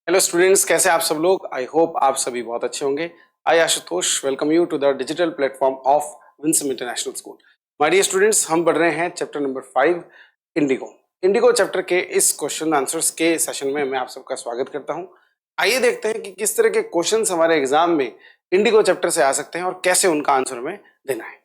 Hello students, कैसे आप सब लोग। आई होप आप सभी बहुत अच्छे होंगे। I Ashutosh welcome you to the digital platform of Winsome international school. My dear students, हम पढ़ रहे हैं chapter number 5 Indigo. Indigo chapter के इस क्वेश्चन आंसर्स के सेशन में मैं आप सबका स्वागत करता हूं। आइए देखते हैं कि किस तरह के क्वेश्चंस हमारे एग्जाम में इंडिगो चैप्टर से आ सकते हैं और कैसे उनका आंसर हमें देना है।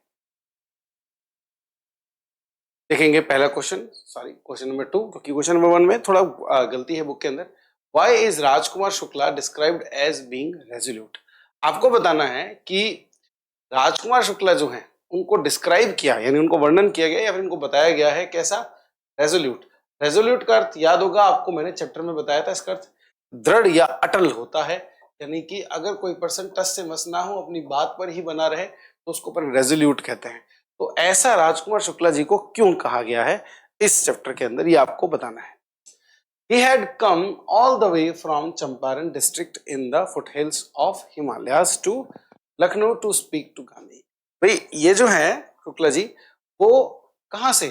देखेंगे पहला क्वेश्चन, क्वेश्चन नंबर 2, क्योंकि क्वेश्चन नंबर 1 में थोड़ा गलती है बुक के अंदर। Why is Rajkumar Shukla described as being resolute? आपको बताना है कि राजकुमार शुक्ला जो हैं उनको डिस्क्राइब किया, यानी उनको वर्णन किया गया या फिर उनको बताया गया है कैसा, रेजोल्यूट। रेजोल्यूट का अर्थ याद होगा आपको, मैंने चैप्टर में बताया था। इसका अर्थ दृढ़ या अटल होता है, यानी कि अगर कोई पर्सन टस से मस ना हो, अपनी बात पर ही बना रहे तो उसको अपन रेजोल्यूट कहते हैं। तो ऐसा राजकुमार शुक्ला जी को क्यों कहा गया है इस चैप्टर के अंदर, ये आपको बताना है। He had come all the way from Champaran district in the foothills of Himalayas to Lucknow to speak to Gandhi। भाई ये जो है शुक्ला जी, वो कहाँ से,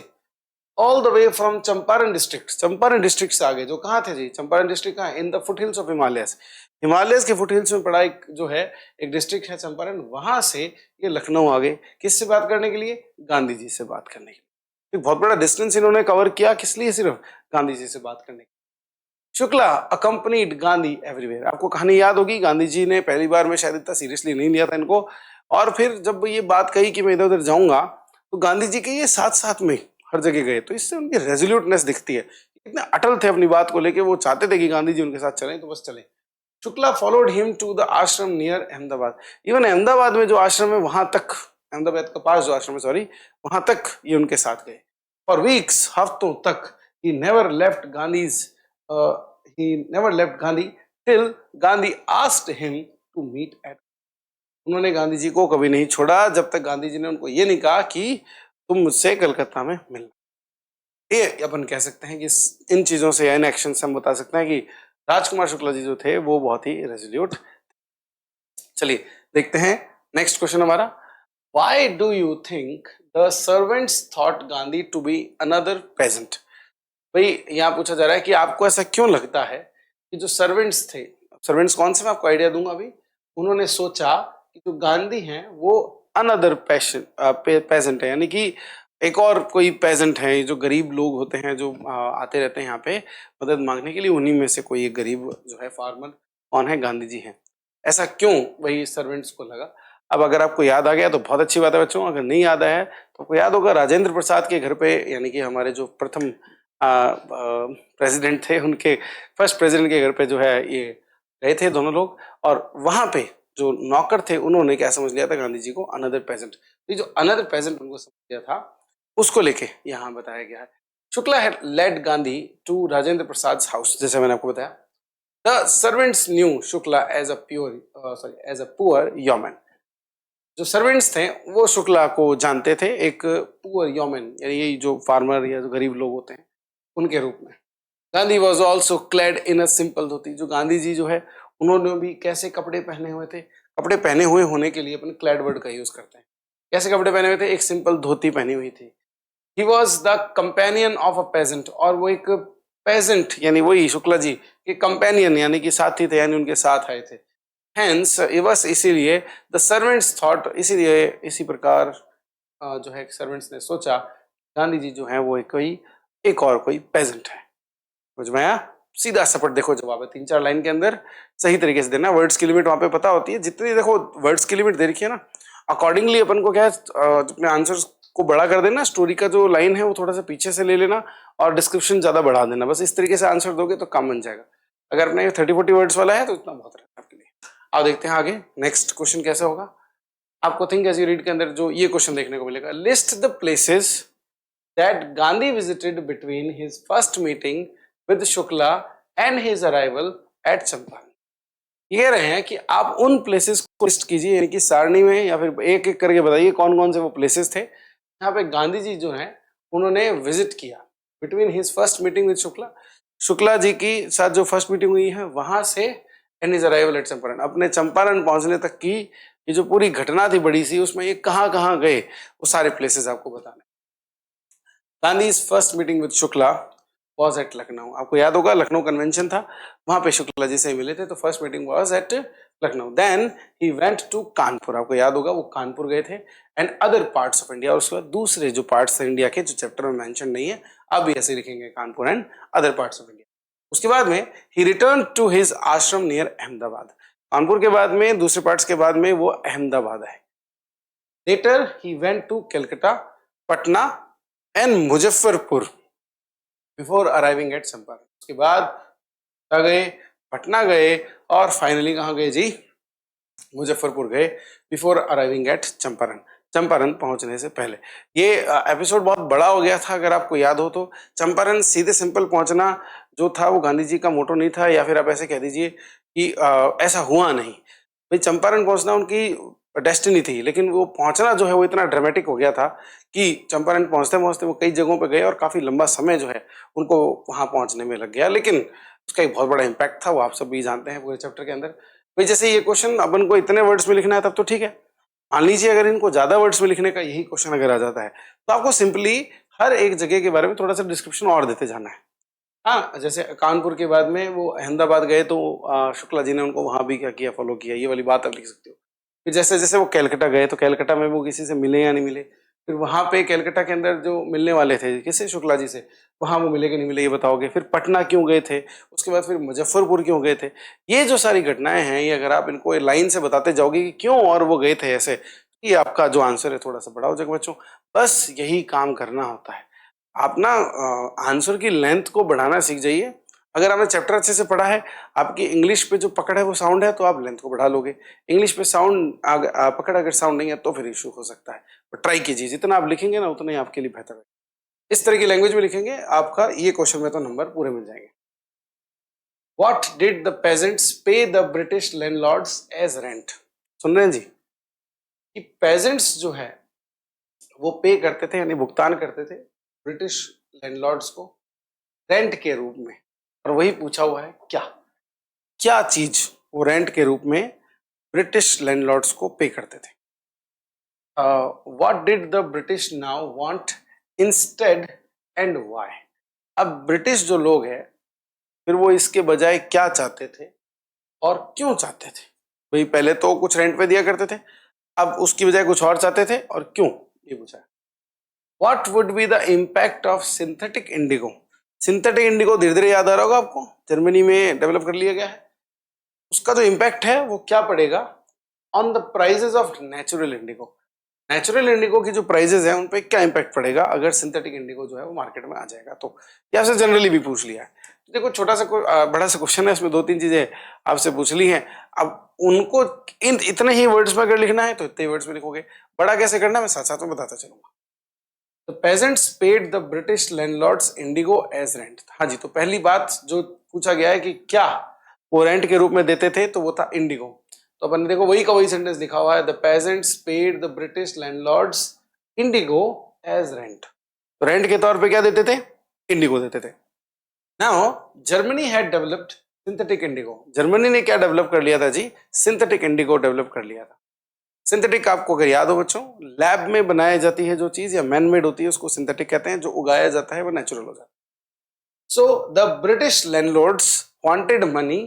all the way from Champaran district, Champaran district से आगे जो कहाँ थे जी, चंपारण डिस्ट्रिक्ट कहाँ, in the foothills of Himalayas, Himalayas के फुटहिल्स में पड़ा एक जो है एक डिस्ट्रिक्ट है चंपारण, वहां से ये लखनऊ आ गए। किससे बात करने के लिए, गांधी जी से बात करने के लिए। एक बहुत बड़ा डिस्टेंस इन्होंने कवर किया, किस लिए, सिर्फ गांधी जी से बात करने के लिए। Shukla accompanied Gandhi everywhere. आपको कहानी याद होगी, गांधी जी ने पहली बार में शायद इतना सीरियसली नहीं लिया था इनको, और फिर जब ये बात कही कि मैं इधर उधर जाऊंगा तो गांधी जी के ये साथ साथ में हर जगह गए। तो इससे उनकी रेजोल्यूटनेस दिखती है, इतने अटल थे अपनी बात को लेके, वो चाहते थे कि गांधी जी उनके साथ चलें तो बस चले। Shukla followed him to the ashram near Ahmedabad. Even Ahmedabad में जो आश्रम है वहां तक, अहमदाबाद के पास जो आश्रम है, सॉरी, वहां तक ये उनके साथ गए। फॉर वीक्स, हफ्तों तक, he never left Gandhi's he never left Gandhi till Gandhi asked him to meet at। उन्होंने गांधी जी को कभी नहीं छोड़ा जब तक गांधी जी ने उनको ये नहीं कहा कि तुम मुझसे कलकत्ता में मिलना। ये अपन कह सकते हैं कि इन चीजों से या इन एक्शन से हम बता सकते हैं कि राजकुमार शुक्ला जी जो थे वो बहुत ही रेजोल्यूट। चलिए देखते हैं नेक्स्ट क्वेश्चन हमारा। Why do you think the servants thought Gandhi to be another peasant? भाई यहाँ पूछा जा रहा है कि आपको ऐसा क्यों लगता है कि जो सर्वेंट्स थे, सर्वेंट्स कौन से, मैं आपको आइडिया दूंगा अभी, उन्होंने सोचा कि जो गांधी हैं वो अनदर पेजेंट है, यानी कि एक और कोई पेजेंट है, जो गरीब लोग होते हैं जो आते रहते हैं यहाँ पे मदद मांगने के लिए, उन्हीं में से कोई एक गरीब जो है फार्मर कौन है, गांधी जी हैं। ऐसा क्यों भाई सर्वेंट्स को लगा। अब अगर आपको याद आ गया तो बहुत अच्छी बात है बच्चों, अगर नहीं याद आया है तो आपको याद होगा राजेंद्र प्रसाद के घर पे, यानी कि हमारे जो प्रथम प्रेसिडेंट थे, उनके फर्स्ट प्रेसिडेंट के घर पे जो है ये गए थे दोनों लोग, और वहां पे जो नौकर थे उन्होंने क्या समझ लिया था गांधी जी को, अनदर पेजेंट। ये जो अनदर पेजेंट उनको समझ लिया था उसको लेके यहाँ बताया गया है। Shukla had led Gandhi to Rajendra Prasad house, जैसे मैंने आपको बताया। The servants knew Shukla as a poor yeoman. जो सर्वेंट्स थे वो शुक्ला को जानते थे एक पुअर यॉमैन, यानी ये जो फार्मर या जो गरीब लोग होते हैं उनके रूप में। Gandhi was also clad in a simple dhoti. जो गांधी जी जो है उन्होंने भी कैसे कपड़े पहने हुए थे, कपड़े पहने हुए होने के लिए अपन क्लैड वर्ड का यूज करते हैं। कैसे कपड़े पहने हुए थे, एक सिंपल धोती पहनी हुई थी। He was the companion of a peasant, और वो एक पेजेंट यानी वही शुक्ला जी के कंपेनियन यानी कि साथी थे, यानी उनके साथ आए थे। हेंस बस इसीलिए द सर्वेंट्स थॉट, इसीलिए इसी प्रकार जो है सर्वेंट्स ने सोचा गांधी जी जो है वो एक और कोई पेजेंट है। समझ में आया, सीधा सपट देखो जवाब है 3-4 लाइन के अंदर, सही तरीके से देना। वर्ड्स की लिमिट वहां पे पता होती है, जितनी देखो वर्ड्स की लिमिट दे रखी है ना, अकॉर्डिंगली अपन को क्या है अपने आंसर्स को बड़ा कर देना, स्टोरी का जो लाइन है वो थोड़ा सा पीछे से ले लेना और डिस्क्रिप्शन ज्यादा बढ़ा देना। बस इस तरीके से आंसर दोगे तो काम बन जाएगा। अगर अपने 30-40 वर्ड्स वाला है तो इतना बहुत रहेगा आपके लिए। अब देखते हैं आगे नेक्स्ट क्वेश्चन कैसे होगा। आपको थिंक एज यू रीड के अंदर जो ये क्वेश्चन देखने को मिलेगा, list the places that Gandhi visited between his first meeting with Shukla and his arrival at Champaran. ये रहे हैं कि आप उन प्लेसेस को लिस्ट कीजिए, यानी कि सारणी में या फिर एक एक करके बताइए कौन कौन से वो प्लेसेस थे यहाँ पे गांधी जी जो हैं उन्होंने विजिट किया between his first meeting with Shukla, Shukla ji की साथ जो फर्स्ट मीटिंग हुई है वहां से, and his arrival at Champaran, अपने चंपारण पहुंचने तक की ये जो पूरी घटना थी बड़ी सी, उसमें ये कहाँ गए वो सारे प्लेसेस आपको बताने। Gandhi's first meeting with Shukla was at Lucknow. आपको याद होगा लखनऊ कन्वेंशन था, वहां पे शुक्ला जी से मिले थे, तो first meeting was at Lucknow. Then he went to Kanpur, आपको याद होगा वो कानपुर गए थे, and other parts of India. और उसके बाद दूसरे जो पार्ट्स थे इंडिया के जो चैप्टर में मेंशन नहीं है, आप भी ऐसे लिखेंगे Kanpur and other parts of India. उसके बाद में ही रिटर्न टू हिज आश्रम नियर अहमदाबाद। कानपुर के बाद में दूसरे पार्ट्स के बाद में वो अहमदाबाद है। Later he went to Calcutta, Patna and Muzaffarpur before arriving at Champaran. उसके बाद कहाँ गए? पटना गए, और फाइनली कहाँ गए जी? मुजफ्फरपुर गए before arriving at Champaran, Champaran पहुंचने से पहले। ये एपिसोड बहुत बड़ा हो गया था, अगर आपको याद हो तो। चंपारण सीधे सिंपल पहुंचना जो था वो गांधी जी का मोटो नहीं था, या फिर आप ऐसे कह दीजिए कि ऐसा हुआ नहीं। भाई चंपारण पहुंचना उनकी डेस्टिनी थी, लेकिन वो पहुंचना जो है वो इतना ड्रामेटिक हो गया था कि चंपारण पहुंचते पहुंचते वो कई जगहों पे गए, और काफी लंबा समय जो है उनको वहां पहुंचने में लग गया। लेकिन उसका एक बहुत बड़ा इम्पैक्ट था, वो आप सब भी जानते हैं पूरे चैप्टर के अंदर। भाई जैसे ये क्वेश्चन अपन को इतने वर्ड्स में लिखना है तब तो ठीक है, मान लीजिए अगर इनको ज्यादा वर्ड्स में लिखने का यही क्वेश्चन अगर आ जाता है, तो आपको सिंपली हर एक जगह के बारे में थोड़ा सा डिस्क्रिप्शन और देते जाना है। हाँ, जैसे कानपुर के बाद में वो अहमदाबाद गए, तो शुक्ला जी ने उनको वहां भी क्या किया, फॉलो किया, ये वाली बात आप लिख सकते हो। फिर जैसे जैसे वो कैलकाटा गए, तो कैलकाटा में वो किसी से मिले या नहीं मिले, फिर वहां पे कैलकाटा के अंदर जो मिलने वाले थे किससे, शुक्ला जी से, वहां वो मिले कि नहीं मिले ये बताओगे। फिर पटना क्यों गए थे, उसके बाद फिर मुजफ्फरपुर क्यों गए थे। ये जो सारी घटनाएं हैं, ये अगर आप इनको लाइन से बताते जाओगे कि क्यों और वो गए थे ऐसे, ये आपका जो आंसर है थोड़ा सा बड़ा हो जाएगा बच्चों। बस यही काम करना होता है। आप ना आंसर की लेंथ को बढ़ाना सीख जाइए। अगर आपने चैप्टर अच्छे से पढ़ा है, आपकी इंग्लिश पे जो पकड़ है वो साउंड है, तो आप लेंथ को बढ़ा लोगे। इंग्लिश पे साउंड पकड़ अगर साउंड नहीं है तो फिर इशू हो सकता है। तो ट्राई कीजिए, जितना आप लिखेंगे ना उतना ही आपके लिए बेहतर है। इस तरह की लैंग्वेज में लिखेंगे, आपका ये क्वेश्चन में तो नंबर पूरे मिल जाएंगे। What did the peasants pay the British landlords as rent? सुन रहे हैं जी, कि पेजेंट्स जो है वो पे करते थे, यानी भुगतान करते थे ब्रिटिश लैंडलॉर्ड्स को रेंट के रूप में। और वही पूछा हुआ है, क्या क्या चीज वो रेंट के रूप में ब्रिटिश लैंडलॉर्ड्स को पे करते थे। What did the British now want instead and why. अब ब्रिटिश जो लोग हैं, फिर वो इसके बजाय क्या चाहते थे और क्यों चाहते थे। भाई पहले तो कुछ रेंट पे दिया करते थे, अब उसकी बजाय कुछ और चाहते थे, और क्यों, ये पूछा है। What would be the impact of synthetic indigo? Synthetic Indigo धीरे धीरे याद आ रहा होगा आपको, जर्मनी में डेवलप कर लिया गया है। उसका जो इम्पैक्ट है वो क्या पड़ेगा on the prices of natural indigo. Natural indigo की जो प्राइजेस है उन पे क्या इम्पैक्ट पड़ेगा अगर सिंथेटिक इंडिगो जो है वो मार्केट में आ जाएगा। तो ये आपसे जनरली भी पूछ लिया है। तो देखो छोटा सा बड़ा सा क्वेश्चन है, इसमें दो तीन चीजें आपसे पूछ ली हैं। अब उनको इतने ही वर्ड्स में अगर लिखना है तो इतने ही वर्ड्स में लिखोगे, बड़ा कैसे करना है मैं साथ साथ में बताता चलूंगा। The peasants paid the British landlords indigo as rent। हाँ जी, तो पहली बात जो पूछा गया है कि क्या वो रेंट के रूप में देते थे, तो वो था इंडिगो। तो अपन ने देखो वही का वही सेंटेंस लिखा हुआ है, the peasants paid the British landlords indigo as rent। तो रेंट के तौर पे क्या देते थे, इंडिगो देते थे। Now Germany had developed synthetic Indigo. Germany ने क्या डेवलप कर लिया था जी, सिंथेटिक इंडिगो डेवलप कर लिया था। सिंथेटिक आपको अगर याद हो बच्चों, लैब में बनाई जाती है जो चीज या मैन मेड होती है उसको सिंथेटिक कहते हैं, जो उगाया जाता है वो नेचुरल हो जाता है। So the British landlords wanted money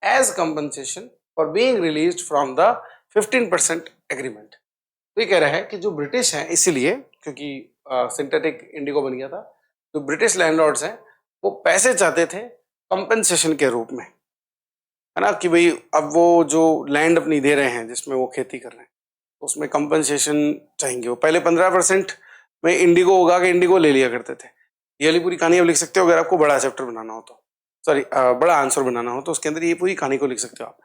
as compensation for being released from the 15% agreement. तो ये कह रहा है कि जो ब्रिटिश हैं, इसीलिए क्योंकि सिंथेटिक इंडिगो बन गया था, जो ब्रिटिश लैंडलॉर्ड्स हैं वो पैसे चाहते थे कंपनसेशन के रूप में, है ना, कि भाई अब वो जो लैंड अपनी दे रहे हैं जिसमें वो खेती कर रहे हैं उसमें कंपनसेशन चाहेंगे। वो पहले 15% में इंडिगो उगा के इंडिगो ले लिया करते थे। ये वाली पूरी कहानी आप लिख सकते हो अगर आपको बड़ा चैप्टर बनाना हो तो, सॉरी बड़ा आंसर बनाना हो तो उसके अंदर ये पूरी कहानी को लिख सकते हो आप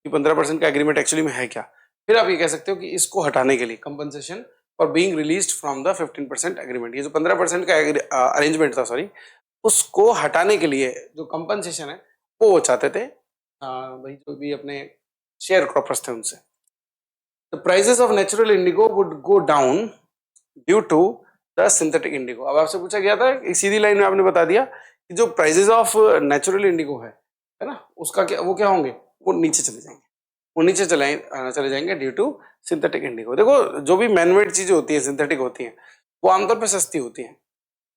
कि 15% का एग्रीमेंट एक्चुअली में है क्या। फिर आप ये कह सकते हो कि इसको हटाने के लिए compensation for being released from the 15% agreement, ये जो 15% का अरेंजमेंट था, सॉरी, उसको हटाने के लिए जो कंपनसेशन है वो चाहते थे भाई जो भी अपने शेयर क्रॉपर्स थे उनसे। The prices of natural indigo would go down due to the synthetic indigo। अब आपसे पूछा गया था, एक सीधी लाइन में आपने बता दिया कि जो प्राइसेस ऑफ नेचुरल इंडिगो है ना, उसका क्या, वो क्या होंगे, वो नीचे चले जाएंगे, वो नीचे चले जाएंगे ड्यू टू सिंथेटिक इंडिगो। देखो जो भी मैनमेड चीजें होती हैं सिंथेटिक होती हैं वो आमतौर पर सस्ती होती हैं,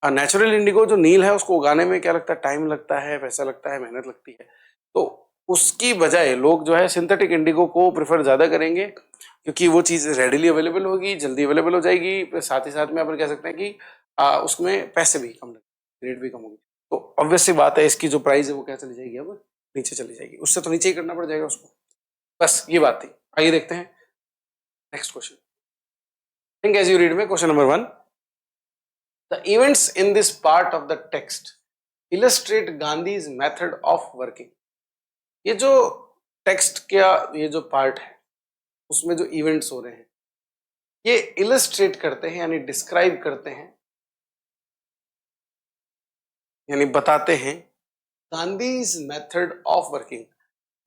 नेचुरल इंडिगो जो नील है उसको उगाने में क्या लगता है, टाइम लगता है, पैसा लगता है, मेहनत लगती है, तो उसकी बजाय लोग जो है सिंथेटिक इंडिगो को प्रेफर ज्यादा करेंगे क्योंकि वो चीज रेडिली अवेलेबल होगी, जल्दी अवेलेबल हो जाएगी, साथ ही साथ में अपन कह सकते हैं कि उसमें पैसे भी कम लगेंगे, रेट भी कम होगी, तो ऑब्वियस सी बात है इसकी जो प्राइस है वो क्या चली जाएगी, अब नीचे चली जाएगी, उससे तो नीचे ही करना पड़ जाएगा उसको, बस ये बात थी। आइए देखते हैं next question. Think as you read में question number 1, the events in this part of the text illustrate Gandhi's method of working। ये जो टेक्स्ट का ये जो पार्ट है उसमें जो इवेंट्स हो रहे हैं ये इलस्ट्रेट करते हैं यानी डिस्क्राइब करते हैं यानी बताते हैं Gandhi's method of working,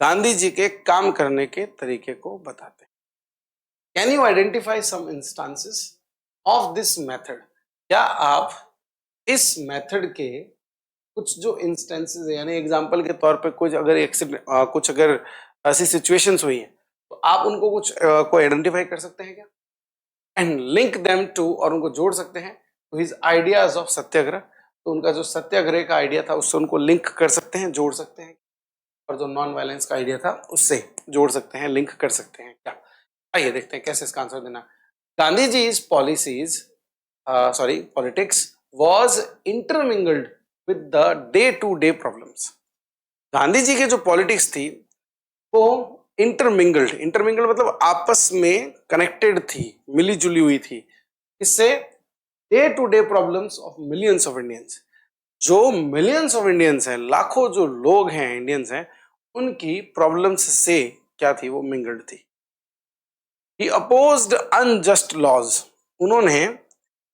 Gandhi ji के काम करने के तरीके को बताते हैं। Can you identify some instances of this method, क्या आप इस मेथड के कुछ जो इंस्टेंसेस है यानी एग्जांपल के तौर पे कुछ अगर कुछ अगर ऐसी सिचुएशंस हुई हैं तो आप उनको कुछ को आइडेंटिफाई कर सकते हैं क्या, एंड लिंक देम टू, और उनको जोड़ सकते हैं टू हिज आइडियाज ऑफ सत्याग्रह, तो उनका जो सत्याग्रह का आइडिया था उससे उनको लिंक कर सकते हैं, जोड़ सकते हैं, और जो नॉन वायलेंस का आइडिया था उससे जोड़ सकते हैं, लिंक कर सकते हैं क्या। आइए देखते हैं कैसे इसका आंसर देना। Gandhi ji is policies politics was intermingled with the day to day problems। Gandhi ji की जो पॉलिटिक्स थी वो इंटरमिंगल्ड मतलब आपस में कनेक्टेड थी, मिली जुली हुई थी, इससे day to day problems of millions of Indians, जो मिलियंस ऑफ इंडियंस हैं, लाखों जो लोग हैं इंडियंस हैं, उनकी प्रॉब्लम्स से क्या थी, वो मिंगल्ड थी। ही अपोज्ड अनजस्ट लॉज, उन्होंने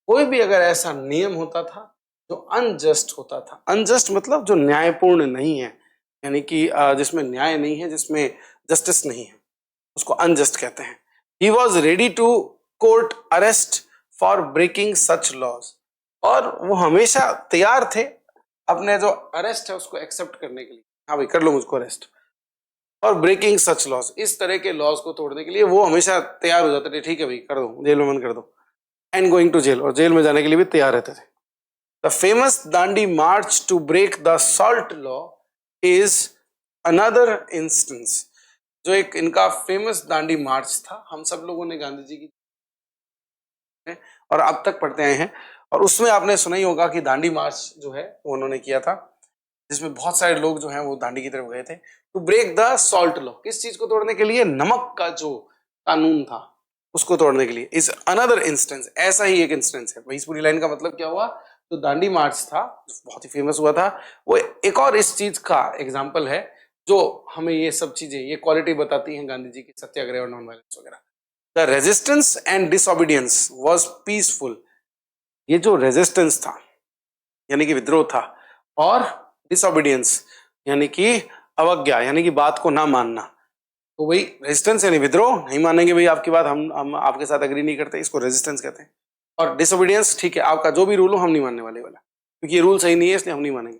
कोई भी अगर ऐसा नियम होता था जो अनजस्ट होता था, अनजस्ट मतलब जो न्यायपूर्ण नहीं है, यानी कि जिसमें न्याय नहीं है, जिसमें जस्टिस नहीं है, उसको अनजस्ट कहते हैं। He was ready to court arrest for breaking such laws, और वो हमेशा तैयार थे अपने जो अरेस्ट है उसको एक्सेप्ट करने के लिए, हाँ भाई कर लो मुझको अरेस्ट, और ब्रेकिंग सच लॉज, इस तरह के लॉज को तोड़ने के लिए वो हमेशा तैयार हो जाते थे, ठीक है भाई कर दो, जेल में बंद कर दो, एंड गोइंग टू जेल, और जेल में जाने के लिए भी तैयार रहते थे। The famous Dandi march to break the salt law is another instance, जो एक इनका फेमस दांडी मार्च था, हम सब लोगों ने गांधी जी की और अब तक पढ़ते आए हैं, और उसमें आपने सुना ही होगा कि दांडी मार्च जो है वो उन्होंने किया था, जिसमें बहुत सारे लोग जो हैं वो दांडी की तरफ गए थे to break the salt law, किस चीज को तोड़ने के लिए, नमक का जो कानून था उसको तोड़ने के लिए। इज अनदर इंस्टेंस, ऐसा ही एक इंस्टेंस है। इस पूरी लाइन का मतलब क्या हुआ, जो दांडी मार्च था बहुत ही फेमस हुआ था, वो एक और इस चीज का एग्जाम्पल है जो हमें ये सब चीजें, ये क्वालिटी बताती हैं गांधी जी की सत्याग्रह और नॉन वायलेंस वगैरह। The resistance and disobedience was peaceful, ये जो रेजिस्टेंस था यानी कि विद्रोह था, और डिसओबीडियंस यानी कि अवज्ञा यानी कि बात को ना मानना, तो वही रेजिस्टेंस यानी विद्रोह, नहीं मानेंगे भाई आपकी बात, हम आपके साथ एग्री नहीं करते, इसको रेजिस्टेंस कहते हैं। और डिसोबीडियंस, ठीक है आपका जो भी रूल हो हम नहीं मानने वाले वाला, क्योंकि ये रूल सही नहीं है इसलिए हम नहीं मानेंगे।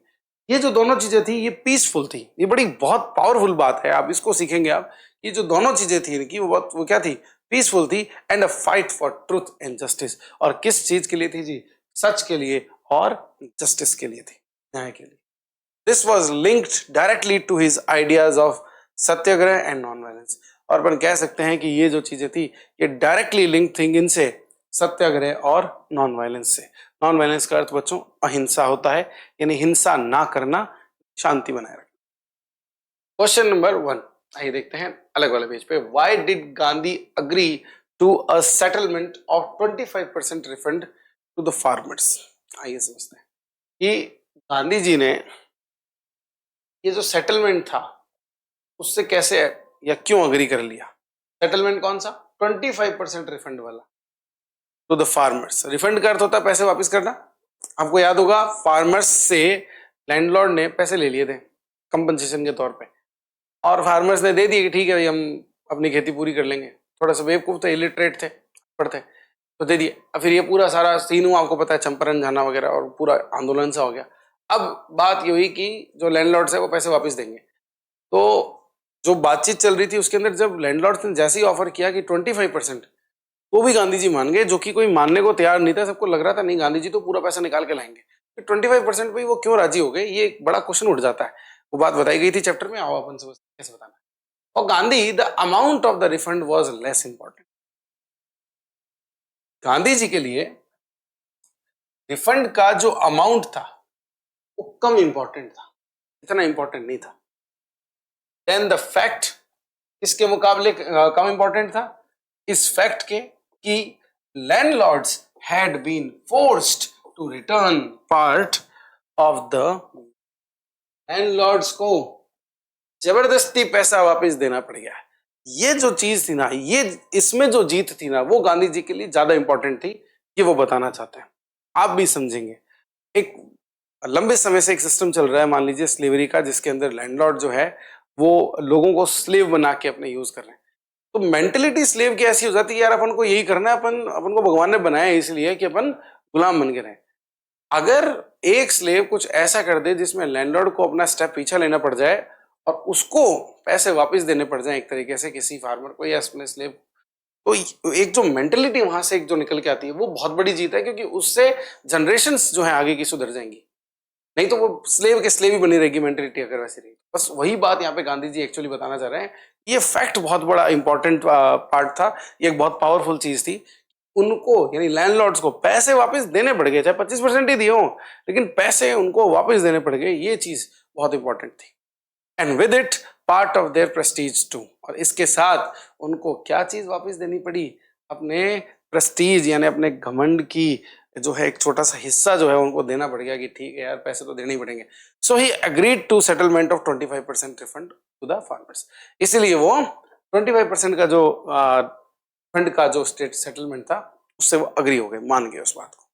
ये जो दोनों चीजें थी ये पीसफुल थी, ये बड़ी बहुत पावरफुल बात है, आप इसको सीखेंगे आप। ये जो दोनों चीजें थी इनकी वो क्या थी, पीसफुल थी, and a fight for truth and justice, और किस चीज के लिए थी जी, सच के लिए और जस्टिस के लिए थी, न्याय के लिए। This was linked directly to his ideas of satyagraha and non violence, और अपन कह सकते हैं कि ये जो चीजें थी ये डायरेक्टली लिंक थी इनसे, सत्याग्रह और नॉन वायलेंस से। नॉन वायलेंस का अर्थ बच्चों अहिंसा होता है, यानी हिंसा ना करना, शांति बनाए रखना। क्वेश्चन नंबर 1, आइए देखते हैं अलग वाले पेज पे। Why did Gandhi agree to a settlement of 25% refund to the farmers. आइए समझते हैं कि गांधी जी ने ये जो सेटलमेंट था उससे कैसे या क्यों अग्री कर लिया। सेटलमेंट कौन सा, 25% रिफंड वाला टू द फार्मर्स। रिफंड का अर्थ होता है पैसे वापस करना। आपको याद होगा फार्मर्स से लैंडलॉर्ड ने पैसे ले लिए थे कंपनसेशन के तौर पे, और फार्मर्स ने दे दिए कि ठीक है भाई हम अपनी खेती पूरी कर लेंगे। थोड़ा सा बेवकूफ थे, इलिटरेट थे, पढ़ते, तो दे दिए। अब फिर ये पूरा सारा सीन हुआ, आपको पता है चंपारण जाना वगैरह, और पूरा आंदोलन सा हो गया। अब बात ये हुई कि जो लैंडलॉर्ड्स है वो पैसे वापस देंगे, तो जो बातचीत चल रही थी उसके अंदर जब लैंडलॉर्ड्स ने जैसे ही ऑफर किया कि 25%, तो भी गांधी जी मान गए, जो कि कोई मानने को तैयार नहीं था। सबको लग रहा था नहीं गांधी जी तो पूरा पैसा निकाल के लाएंगे, तो 25% पे वो क्यों राजी हो गए, ये एक बड़ा क्वेश्चन उठ जाता है। वो बात बताई गई थी चैप्टर में, आओ अपन से कैसे बताना है। और Gandhi, the amount of the refund was less important. Gandhi ji के लिए रिफंड का जो अमाउंट था वो कम इंपॉर्टेंट था, इतना इंपॉर्टेंट नहीं था। देन द फैक्ट, इसके मुकाबले कम इंपॉर्टेंट था इस फैक्ट के कि landlords had been forced to return part of the, landlords को जबरदस्ती पैसा वापस देना पड़ गया। ये जो चीज थी ना, ये इसमें जो जीत थी ना, वो गांधी जी के लिए ज्यादा इंपॉर्टेंट थी, ये वो बताना चाहते हैं। आप भी समझेंगे, एक लंबे समय से एक सिस्टम चल रहा है, मान लीजिए स्लेवरी का, जिसके अंदर लैंडलॉर्ड जो है वो लोगों को स्लेव बना के अपने यूज कर रहे हैं। तो मेंटेलिटी स्लेव की ऐसी हो जाती है, यार अपन को यही करना है, अपन को भगवान ने बनाया है इसलिए कि अपन गुलाम बन के रहें। अगर एक स्लेव कुछ ऐसा कर दे जिसमें लैंडलॉर्ड को अपना स्टेप पीछे लेना पड़ जाए और उसको पैसे वापस देने पड़ जाए एक तरीके से किसी फार्मर को या अपने स्लेव, तो एक जो मेंटेलिटी वहां से एक जो निकल के आती है वो बहुत बड़ी जीत है, क्योंकि उससे जनरेशंस जो है आगे की सुधर जाएंगी। नहीं तो वो स्लेव के स्लेव ही बनी रहेगी मेंटेलिटी अगर वैसी रही। बस वही बात यहाँ पे गांधी जी एक्चुअली बताना चाह रहे हैं। ये फैक्ट बहुत बड़ा इंपॉर्टेंट पार्ट था, ये एक बहुत पावरफुल चीज थी। उनको यानी लैंडलॉर्ड्स को पैसे वापस देने पड़ गए, चाहे 25% ही दिए हो, लेकिन पैसे उनको वापस देने पड़ गए, ये चीज बहुत इंपॉर्टेंट थी। And with it part of their prestige too, और इसके साथ उनको क्या चीज वापस देनी पड़ी, अपने प्रेस्टीज यानी अपने घमंड की जो है एक छोटा सा हिस्सा जो है उनको देना पड़ गया कि ठीक है यार पैसे तो देने ही पड़ेंगे। So he agreed to settlement of 25% refund to the farmers. इसीलिए वो 25% का जो फंड का जो स्टेट सेटलमेंट था उससे वो अग्री हो गए, मान गए उस बात को।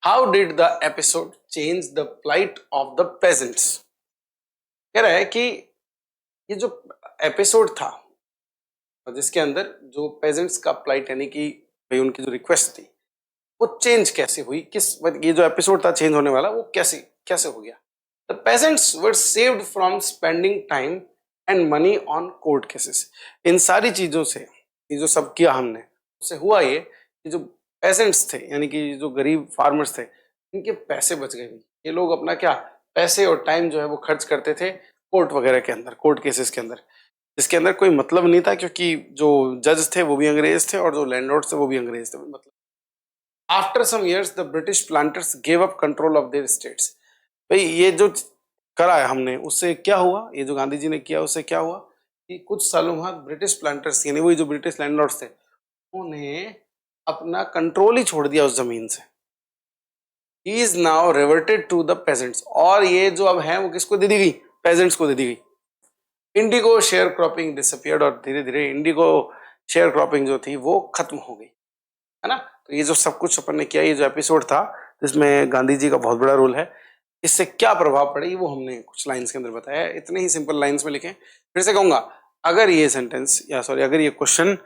How did the episode change the plight of the peasants. कह रहा है कि ये जो एपिसोड था जिसके अंदर जो पेजेंट्स का प्लाइट यानी कि भाई उनकी जो रिक्वेस्ट थी वो चेंज कैसे हुई, किस ये जो एपिसोड था चेंज होने वाला वो कैसे कैसे हो गया। The peasants were saved from spending time and money on court cases. इन सारी चीजों से ये जो सब किया हमने, उससे हुआ ये कि जो पेजेंट्स थे यानी कि जो गरीब फार्मर्स थे इनके पैसे बच गए। ये लोग अपना क्या पैसे और टाइम जो है वो खर्च करते थे कोर्ट वगैरह के अंदर, कोर्ट केसेस के अंदर, जिसके अंदर कोई मतलब नहीं था, क्योंकि जो जज थे वो भी अंग्रेज थे और जो लैंडलॉर्ड थे वो भी अंग्रेज थे। मतलब after some years the British planters gave up control of their states. भाई ये जो करा है हमने उससे क्या हुआ, ये जो गांधी जी ने किया उससे क्या हुआ कि कुछ सालों बाद ब्रिटिश प्लांटर्स यानी वही जो ब्रिटिश लैंडलॉर्ड्स थे उन्होंने अपना कंट्रोल ही छोड़ दिया उस जमीन से। He is now reverted to the peasants, और ये जो अब है वो किसको दे दी गई, पेजेंट्स को दे दी गई। इंडिगो शेयर क्रॉपिंग डिसअपियर्ड, और धीरे धीरे इंडिगो शेयर क्रॉपिंग जो थी वो खत्म हो गई, है ना। तो ये जो सब कुछ अपन ने किया, ये जो एपिसोड था जिसमें गांधी जी का बहुत बड़ा रोल है, इससे क्या प्रभाव पड़े वो हमने कुछ लाइंस के अंदर बताया। इतने ही सिंपल लाइंस में लिखें। फिर से कहूंगा, अगर ये सेंटेंस या सॉरी अगर ये क्वेश्चन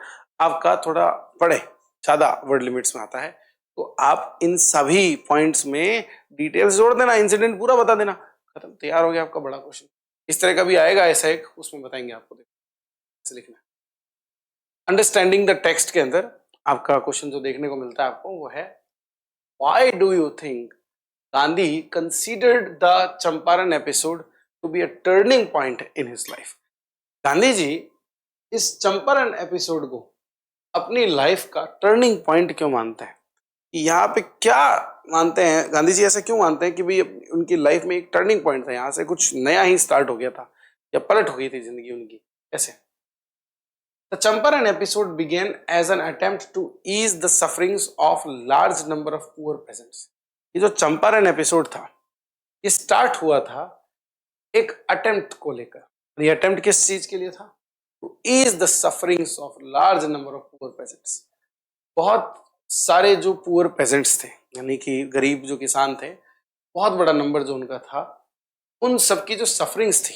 आपका थोड़ा पढ़े, ज्यादा वर्ड लिमिट्स में आता है, तो आप इन सभी पॉइंट्स में डिटेल्स जोड़ देना, इंसिडेंट पूरा बता देना, खत्म, तैयार हो गया आपका बड़ा क्वेश्चन। इस तरह का भी आएगा ऐसा एक, उसमें बताएंगे आपको कैसे लिखना। अंडरस्टैंडिंग द टेक्स्ट के अंदर आपका क्वेश्चन जो देखने को मिलता है आपको वो है, why do you think Gandhi considered the Champaran episode to be a turning point in his life. Gandhi ji इस चंपारण एपिसोड को अपनी लाइफ का टर्निंग पॉइंट क्यों मानते हैं, यहाँ पे क्या मानते हैं गांधी जी, ऐसा क्यों मानते हैं कि भाई उनकी लाइफ में एक टर्निंग पॉइंट था, यहाँ से कुछ नया ही स्टार्ट हो गया था या पलट हो गई थी जिंदगी उनकी, कैसे। The Champaran episode began as an attempt to ease the sufferings of large number of poor peasants. ये जो चंपारण एपिसोड था ये स्टार्ट हुआ था एक अटेम्प्ट को लेकर। ये अटेम्प्ट किस चीज के लिए था, to ease the sufferings of large number of poor peasants. बहुत सारे जो पुअर पेजेंट्स थे यानी कि गरीब जो किसान थे, बहुत बड़ा नंबर जो उनका था, उन सबकी जो सफरिंग्स थी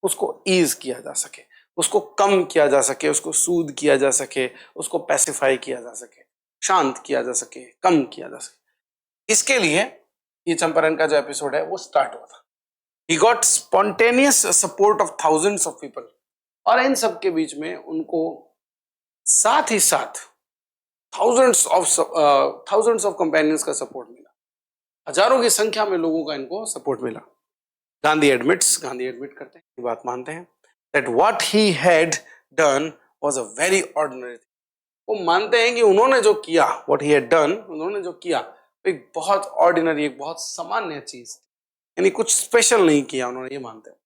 उसको ईज किया जा सके, उसको कम किया जा सके, उसको सूद किया जा सके, उसको पैसिफाई किया जा सके, शांत किया जा सके, कम किया जा सके। इसके लिए ये चंपारण का जो एपिसोड है वो स्टार्ट हुआ था। He got spontaneous support of thousands of people. और इन सब के बीच में उनको साथ ही साथ थाउजेंड्स ऑफ कंपेनियंस का सपोर्ट मिला, हजारों की संख्या में लोगों का इनको सपोर्ट मिला। गांधी एडमिट करते हैं, ये बात मानते हैं that what he had done was a very ordinary thing। वो मानते हैं कि उन्होंने जो किया, what he had done, उन्होंने जो किया एक बहुत ऑर्डिनरी, एक बहुत सामान्य चीज, यानी कुछ स्पेशल नहीं किया उन्होंने, ये मानते हैं।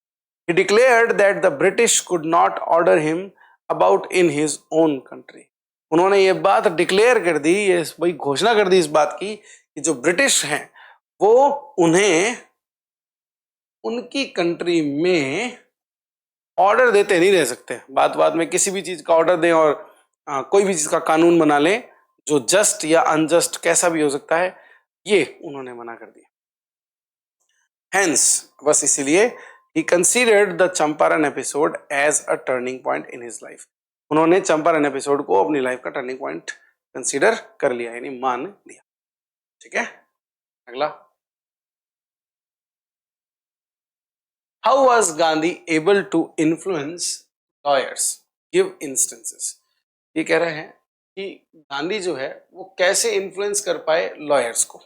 He declared that the British could not order him about in his own country। उन्होंने ये बात डिक्लेयर कर दी, ये भाई घोषणा कर दी इस बात की कि जो ब्रिटिश हैं वो उन्हें उनकी कंट्री में ऑर्डर देते नहीं रह सकते। बात बात में किसी भी चीज का ऑर्डर दें और कोई भी चीज का कानून बना लें जो जस्ट या अनजस्ट कैसा भी हो सकता है, ये उन्होंने मना कर दिया। Hence, बस इसीलिए he considered the Champaran episode as a turning point in his life। उन्होंने चंपारण एपिसोड को अपनी लाइफ का टर्निंग पॉइंट कंसीडर कर लिया, यानी मान लिया। ठीक है, अगला। How was Gandhi able to influence lawyers? Give instances। ये कह रहे हैं कि गांधी जो है वो कैसे इन्फ्लुएंस कर पाए लॉयर्स को।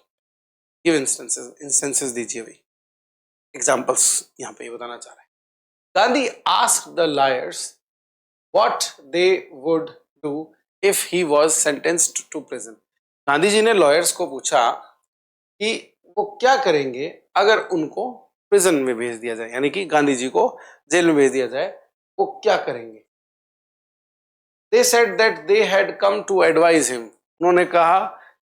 गिव इंस्टेंसेस दीजिए भाई, एग्जांपल्स यहाँ पे ये बताना चाह रहे हैं। Gandhi asked the lawyers what they would do if he was sentenced to prison. Gandhi ji ने लॉयर्स को पूछा कि वो क्या करेंगे अगर उनको प्रिजन में भेज दिया जाए, यानी कि गांधी जी को जेल में भेज दिया जाए, वो क्या करेंगे। They said that they had come to advise him। उन्होंने कहा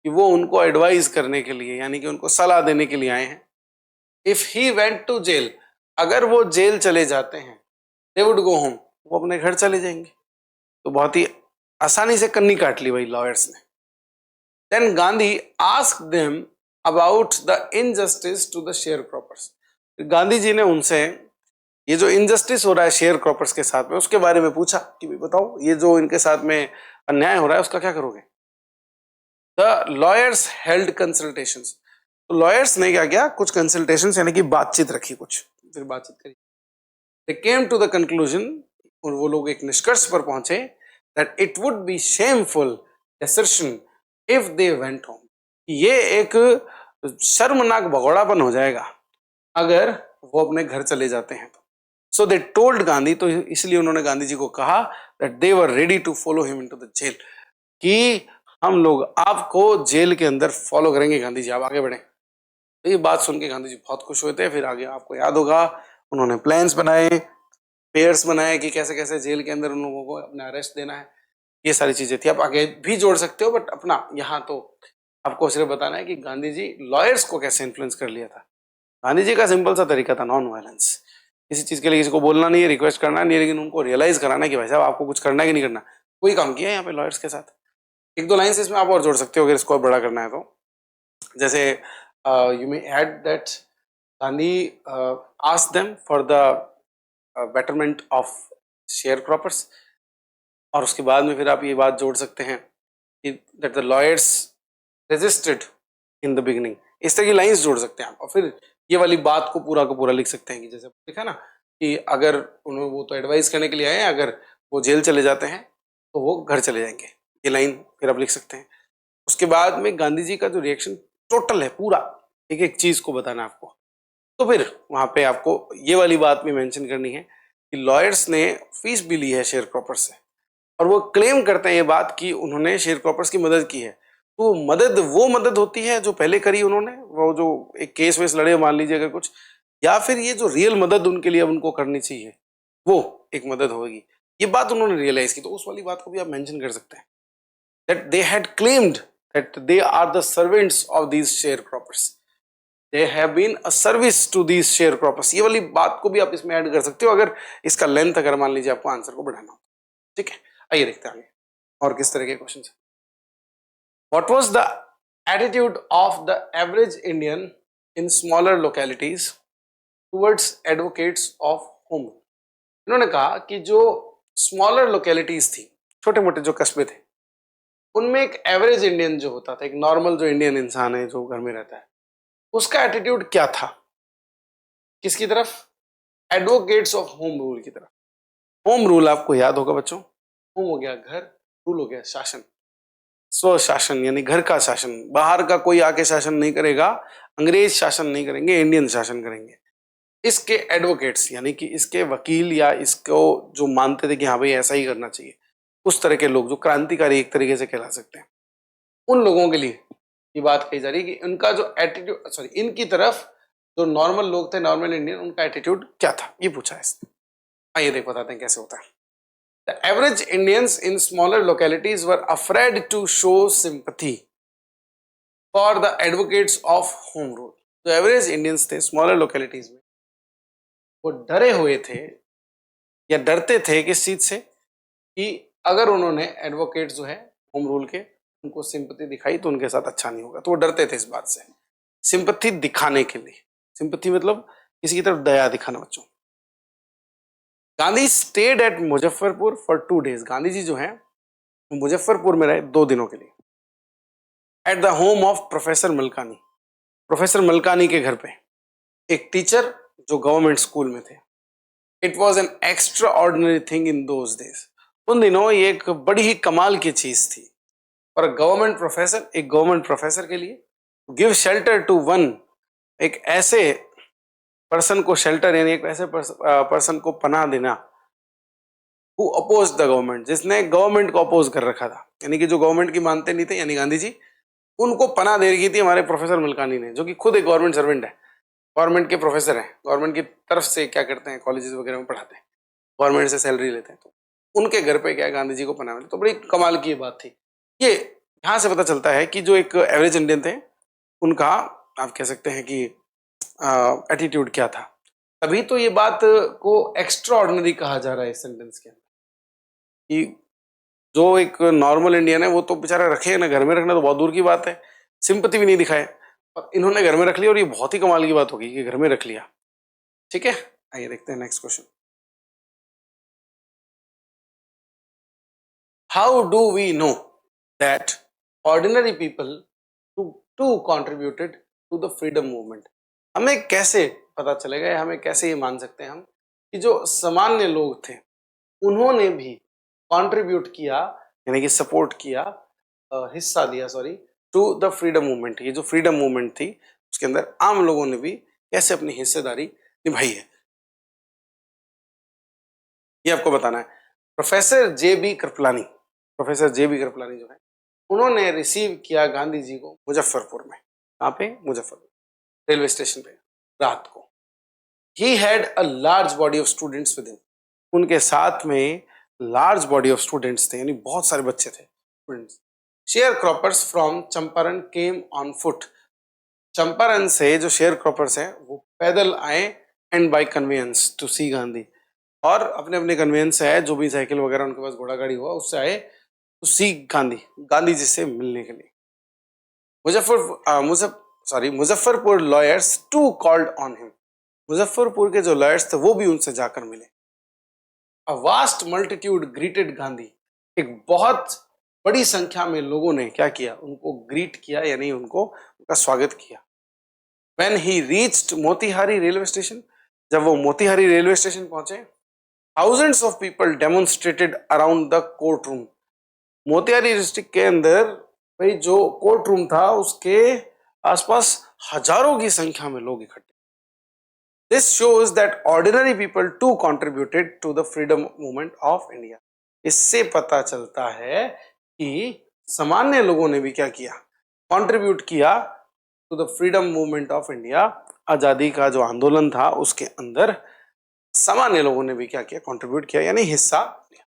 कि वो उनको एडवाइज करने के लिए, यानी कि उनको सलाह देने के लिए आए हैं। If he went to jail, अगर वो जेल चले जाते हैं, they would go home, वो अपने घर चले जाएंगे। तो बहुत ही आसानी से कन्नी काट ली भाई लॉयर्स ने। Then Gandhi asked them about the injustice to the sharecroppers। Gandhi ji ने उनसे ये जो इनजस्टिस हो रहा है शेयर क्रॉपर्स के साथ में, उसके बारे में पूछा कि भाई बताओ ये जो इनके साथ में अन्याय हो रहा है उसका क्या करोगे। The lawyers held consultations. तो लॉयर्स ने क्या किया, कुछ कंसल्टेशंस यानी कि बातचीत रखी, कुछ फिर बातचीत करी। दे केम टू द कंक्लूजन, और वो लोग एक निष्कर्ष पर पहुंचे that it would be shameful assertion if they went home. ये एक शर्मनाक भगोड़ापन हो जाएगा अगर वो अपने घर चले जाते हैं तो। सो दे टोल्ड गांधी, तो इसलिए उन्होंने गांधी जी को कहा that they were ready to follow him into the jail, कि हम लोग आपको जेल के अंदर फॉलो करेंगे गांधी जी, आप आगे बढ़े। तो ये बात सुन के गांधी जी बहुत खुश हुए थे। फिर आगे आपको याद होगा उन्होंने प्लान्स बनाए, पेयर्स बनाए कि कैसे कैसे जेल के अंदर उन लोगों को अपना अरेस्ट देना है, ये सारी चीजें थी। आप आगे भी जोड़ सकते हो, बट अपना यहाँ तो आपको सिर्फ बताना है कि गांधी जी लॉयर्स को कैसे इन्फ्लुएंस कर लिया था। गांधी जी का सिंपल सा तरीका था नॉन वायलेंस। किसी चीज के लिए किसी को बोलना नहीं है, रिक्वेस्ट करना नहीं है, लेकिन उनको रियलाइज कराना है कि भाई साहब आपको कुछ करना है कि नहीं करना। कोई काम किया है यहाँ पे लॉयर्स के साथ। एक दो लाइन्स इसमें आप और जोड़ सकते हो अगर इसको बड़ा करना है तो। जैसे you may add that Gandhi asked them for the betterment of share croppers, और उसके बाद में फिर आप ये बात जोड़ सकते हैं कि that the lawyers resisted in the beginning. इस तरह की लाइंस जोड़ सकते हैं आप, और फिर ये वाली बात को पूरा लिख सकते हैं कि जैसे लिखा ना कि अगर उन्होंने, वो तो एडवाइस करने के लिए आए हैं, अगर वो जेल चले जाते हैं तो वो घर चले जाएंगे, ये लाइन फिर आप लिख सकते हैं। उसके बाद में गांधी जी का जो रिएक्शन टोटल है पूरा, एक एक चीज को बताना है आपको, तो फिर वहां पे आपको ये वाली बात भी मेंशन करनी है कि लॉयर्स ने फीस भी ली है शेयर क्रॉपर्स से, और वो क्लेम करते हैं ये बात कि उन्होंने शेयर क्रॉपर्स की मदद की है। तो मदद वो मदद होती है जो पहले करी उन्होंने, वो जो एक केस वेस लड़े मान लीजिए अगर कुछ, या फिर ये जो रियल मदद उनके लिए अब उनको करनी चाहिए वो एक मदद होगी। ये बात उन्होंने रियलाइज की, तो उस वाली बात को भी आप मेंशन कर सकते हैं that they had claimed that they are the servants of these sharecroppers, they have been a service to these sharecroppers. ये वाली बात को भी आप इसमें ऐड कर सकते हो अगर इसका लेंथ, अगर मान लीजिए आपको आंसर को बढ़ाना हो। ठीक है, आइए देखते हैं आगे और किस तरह के क्वेश्चन है। What was the attitude of the average Indian in smaller localities towards advocates of home rule? इन्होंने कहा कि जो स्मॉलर लोकेलिटीज थी, छोटे मोटे जो कस्बे थे, उनमें एक एवरेज इंडियन जो होता था, एक नॉर्मल जो इंडियन इंसान है जो घर में रहता है, उसका एटीट्यूड क्या था, किसकी तरफ, एडवोकेट्स ऑफ होम रूल की तरफ। होम रूल आपको याद होगा बच्चों, होम हो गया घर, रूल हो गया शासन, स्वशासन यानी घर का शासन, बाहर का कोई आके शासन नहीं करेगा, अंग्रेज शासन नहीं करेंगे, इंडियन शासन करेंगे। इसके एडवोकेट्स यानी कि इसके वकील या इसको जो मानते थे कि हाँ भाई ऐसा ही करना चाहिए, उस तरह के लोग जो क्रांतिकारी एक तरीके से कहला सकते हैं, उन लोगों के लिए ये बात कही जा रही है कि उनका जो एटीट्यूड, सॉरी, इनकी तरफ जो नॉर्मल लोग थे, नॉर्मल इंडियन, उनका एटीट्यूड क्या था, ये पूछा है इसने। आइए देख बताते हैं कैसे होता है। The average Indians in smaller localities were afraid to show sympathy for the advocates of home rule. जो एवरेज इंडियंस थे स्मॉलर लोकेलिटीज में, वो डरे हुए थे या डरते थे किस चीज से, कि अगर उन्होंने एडवोकेट जो है होम रूल के उनको सिंपैथी दिखाई तो उनके साथ अच्छा नहीं होगा, तो वो डरते थे इस बात से, सिंपैथी दिखाने के लिए। सिंपैथी मतलब किसी की तरफ दया दिखाना बच्चों। Gandhi stayed at Muzaffarpur for 2 days। Gandhi ji जो है मुजफ्फरपुर में रहे 2 दिनों के लिए, at the home of professor Malkani. Professor Malkani के घर पे, एक टीचर जो गवर्नमेंट स्कूल में थे। It was an extra ordinary thing in those days. उन दिनों ये एक बड़ी ही कमाल की चीज थी और गवर्नमेंट प्रोफेसर, एक गवर्नमेंट प्रोफेसर के लिए, गिव शेल्टर टू वन, एक ऐसे पर्सन को शेल्टर यानी एक ऐसे पर्सन को पनाह देना, हु अपोज द गवर्नमेंट, जिसने गवर्नमेंट को अपोज कर रखा था, यानी कि जो गवर्नमेंट की मानते नहीं थे, यानी गांधी जी, उनको पनाह दे रखी थी हमारे प्रोफेसर मलकानी ने, जो कि खुद एक गवर्नमेंट सर्वेंट है, गवर्नमेंट के प्रोफेसर हैं, गवर्नमेंट की तरफ से क्या करते हैं, कॉलेजेस वगैरह में पढ़ाते हैं, गवर्नमेंट से सैलरी लेते हैं, तो उनके घर पे क्या है, गांधी जी को पनाह मिली। तो बड़ी कमाल की बात थी ये। यहाँ से पता चलता है कि जो एक एवरेज इंडियन थे उनका, आप कह सकते हैं कि एटीट्यूड क्या था। तभी तो ये बात को एक्स्ट्रा ऑर्डिनरी कहा जा रहा है इस सेंटेंस के अंदर, कि जो एक नॉर्मल इंडियन है वो तो बेचारा रखे ना, घर में रखना तो बहुत दूर की बात है, सिंपैथी भी नहीं दिखाए, और इन्होंने घर में रख लिया, और ये बहुत ही कमाल की बात होगी कि घर में रख लिया। ठीक है, आइए देखते हैं next question. How do we know that ordinary people too contributed to the freedom movement? हमें कैसे पता चलेगा या हमें कैसे ये मान सकते हैं हम कि जो सामान्य लोग थे उन्होंने भी कंट्रीब्यूट किया, यानी कि सपोर्ट किया, हिस्सा लिया, sorry, to the freedom movement. ये जो फ्रीडम मूवमेंट थी उसके अंदर आम लोगों ने भी कैसे अपनी हिस्सेदारी निभाई है, ये आपको बताना है। Professor JB. Kripalani, professor JB. Kripalani जो है, उन्होंने रिसीव किया गांधी जी को मुजफ्फरपुर में। कहाँ पे? मुजफ्फरपुर रेलवे स्टेशन पे रात को। He had a large body of students with him. उनके साथ में लार्ज बॉडी ऑफ स्टूडेंट्स थे, यानी बहुत सारे बच्चे थे, students. Share croppers from Champaran came on foot. Champaran से जो शेयर क्रॉपर्स हैं वो पैदल आए, and bye convince to see Gandhi, और अपने अपने कन्वेंस से आए, जो भी साइकिल वगैरह उनके पास घोड़ा गाड़ी हुआ उससे आए टू सी गांधी, गांधी जी से मिलने के लिए। Muzaffarpur lawyers too called on him. Muzaffarpur के जो लॉयर्स थे वो भी उनसे जाकर मिले। A vast multitude greeted Gandhi. एक बहुत बड़ी संख्या में लोगों ने क्या किया, उनको ग्रीट किया, यानी उनका स्वागत किया। When he reached Motihari railway station, जब वो मोतिहारी रेलवे स्टेशन पहुंचे, thousands of people demonstrated around the courtroom। Motihari district के अंदर भाई जो कोर्ट रूम था उसके आसपास हजारों की संख्या में लोग इकट्ठे। This shows that ordinary people too contributed to the freedom movement of India। इससे पता चलता है कि सामान्य लोगों ने भी क्या किया, कंट्रीब्यूट किया to the freedom movement of India. आजादी का जो आंदोलन था उसके अंदर सामान्य लोगों ने भी क्या किया, कंट्रीब्यूट किया, यानी हिस्सा लिया।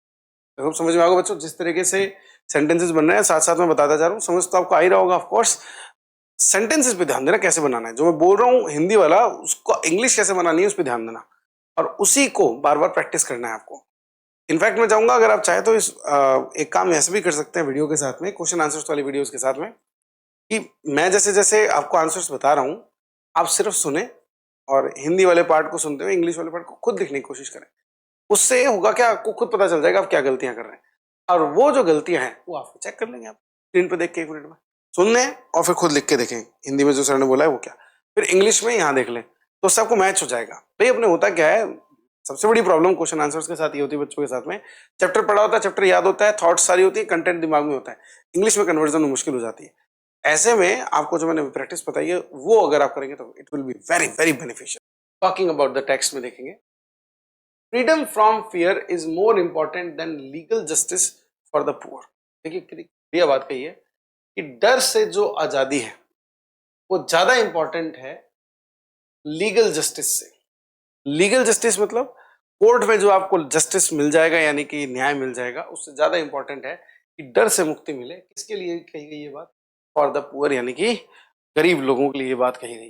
तो समझ में आ गया बच्चों, जिस तरीके से सेंटेंसेस बन रहे हैं साथ साथ में बताता जा रहा हूँ, समझ तो आपको आ ही रहा होगा। ऑफ कोर्स सेंटेंसेस पे ध्यान देना, कैसे बनाना है, जो मैं बोल रहा हूँ हिंदी वाला उसको इंग्लिश कैसे बनानी है उस पर ध्यान देना, और उसी को बार बार प्रैक्टिस करना है आपको। इनफैक्ट मैं चाहूंगा अगर आप चाहे तो इस एक काम ऐसे भी कर सकते हैं वीडियो के साथ में, क्वेश्चन आंसर्स वाली वीडियोस के साथ में, कि मैं जैसे जैसे आपको आंसर्स बता रहा हूँ आप सिर्फ सुने और हिंदी वाले पार्ट को सुनते हुए इंग्लिश वाले पार्ट को खुद लिखने की कोशिश करें। उससे होगा क्या, आपको खुद पता चल जाएगा आप क्या गलतियां कर रहे हैं, और वो जो गलतियां हैं वो आप चेक कर लेंगे, आप स्क्रीन पे देख के 1 मिनट में सुन लें और फिर खुद लिख के देखें हिंदी में जो सर ने बोला है वो क्या, फिर इंग्लिश में यहाँ देख लें, तो उससे आपको मैच हो जाएगा। भाई अपने होता क्या है, सबसे बड़ी प्रॉब्लम क्वेश्चन आंसर्स के साथ ये होती है बच्चों के साथ में, चैप्टर पढ़ा होता है, चैप्टर याद होता है, थॉट्स सारी होती है, कंटेंट दिमाग में होता है, इंग्लिश में कन्वर्जन में मुश्किल हो जाती है। ऐसे में आपको जो मैंने प्रैक्टिस बताई है वो अगर आप करेंगे तो it will be very very beneficial. Talking about the text में देखेंगे, freedom from fear is more important than legal justice for the poor. देखिए क्लियर बात कही है कि डर से जो आजादी है वो ज्यादा इंपॉर्टेंट है लीगल जस्टिस से। लीगल जस्टिस मतलब कोर्ट में जो आपको जस्टिस मिल जाएगा यानी कि न्याय मिल जाएगा, उससे ज्यादा इंपॉर्टेंट है कि डर से मुक्ति मिले। किसके लिए कही गई ये बात? फॉर द पुअर, यानी कि गरीब लोगों के लिए ये बात कही गई।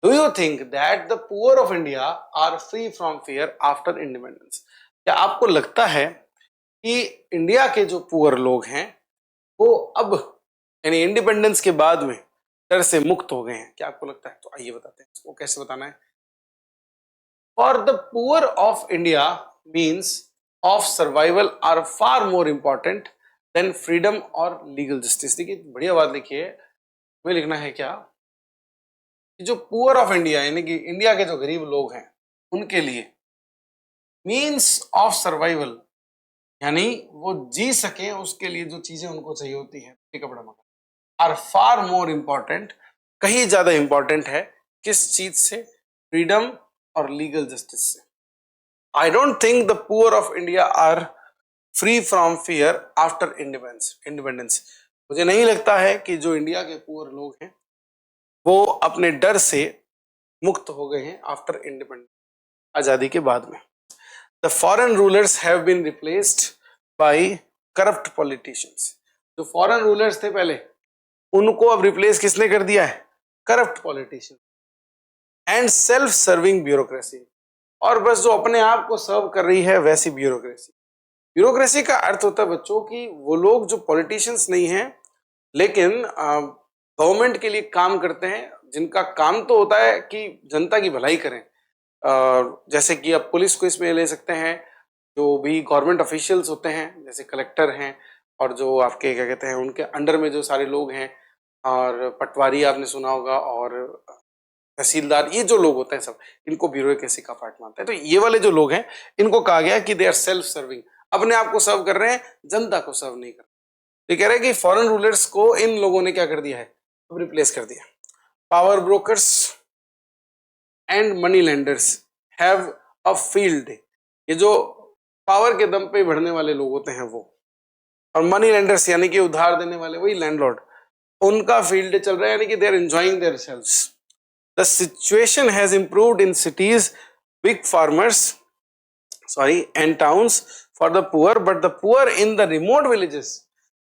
Do you think that the poor of India are free from fear after independence? क्या आपको लगता है कि इंडिया के जो पुअर लोग हैं वो अब यानी इंडिपेंडेंस के बाद में डर से मुक्त हो गए हैं? क्या आपको लगता है? तो आइए बताते हैं वो कैसे बताना है। For the poor of India means of survival are far more important than freedom or legal justice। देखिए बढ़िया बात लिखी है, हमें लिखना है क्या कि जो पुअर ऑफ इंडिया यानी कि इंडिया के जो गरीब लोग हैं उनके लिए मीन्स ऑफ सर्वाइवल यानी वो जी सके उसके लिए जो चीजें उनको चाहिए होती है, कपड़ा मकान, आर फार मोर इंपॉर्टेंट, कहीं ज्यादा इंपॉर्टेंट है किस चीज से? फ्रीडम और लीगल जस्टिस से। I don't think the poor of India are free from fear after independence. मुझे नहीं लगता है कि जो इंडिया के पुअर लोग हैं वो अपने डर से मुक्त हो गए हैं आफ्टर इंडिपेंडेंस, आजादी के बाद में। The foreign rulers have been replaced by corrupt politicians. जो फॉरेन रूलर्स थे पहले उनको अब रिप्लेस किसने कर दिया है? Corrupt politician and self serving bureaucracy. और बस जो अपने आप को सर्व कर रही है वैसी ब्यूरोक्रेसी। ब्यूरोक्रेसी का अर्थ होता है बच्चों की वो लोग जो पॉलिटिशियंस नहीं हैं लेकिन गवर्नमेंट के लिए काम करते हैं, जिनका काम तो होता है कि जनता की भलाई करें। जैसे कि अब पुलिस को इसमें ले सकते हैं, जो भी गवर्नमेंट ऑफिशियल्स होते हैं जैसे कलेक्टर हैं और जो आपके क्या कहते हैं उनके अंडर में जो सारे लोग हैं, और पटवारी आपने सुना होगा, और तहसीलदार, ये जो लोग होते हैं सब इनको ब्यूरोक्रेसी का पार्ट मानते हैं। तो ये वाले जो लोग हैं इनको कहा गया कि दे आर सेल्फ सर्विंग, अपने आप को सर्व कर रहे हैं, जनता को सर्व नहीं कर रहे। ये कह रहे हैं कि फॉरेन रूलर्स को इन लोगों ने क्या कर दिया है? अब रिप्लेस कर दिया। Power brokers and money lenders have a field day. ये जो पावर के दम पे बढ़ने वाले लोग होते हैं वो, और मनी लेंडर्स यानी कि उधार देने वाले, वही लैंडलॉर्ड, उनका फील्ड डे चल रहा है यानी कि they are enjoying their selves. The situation has improved in cities, big farmers, and towns for the poor, but the poor in the remote villages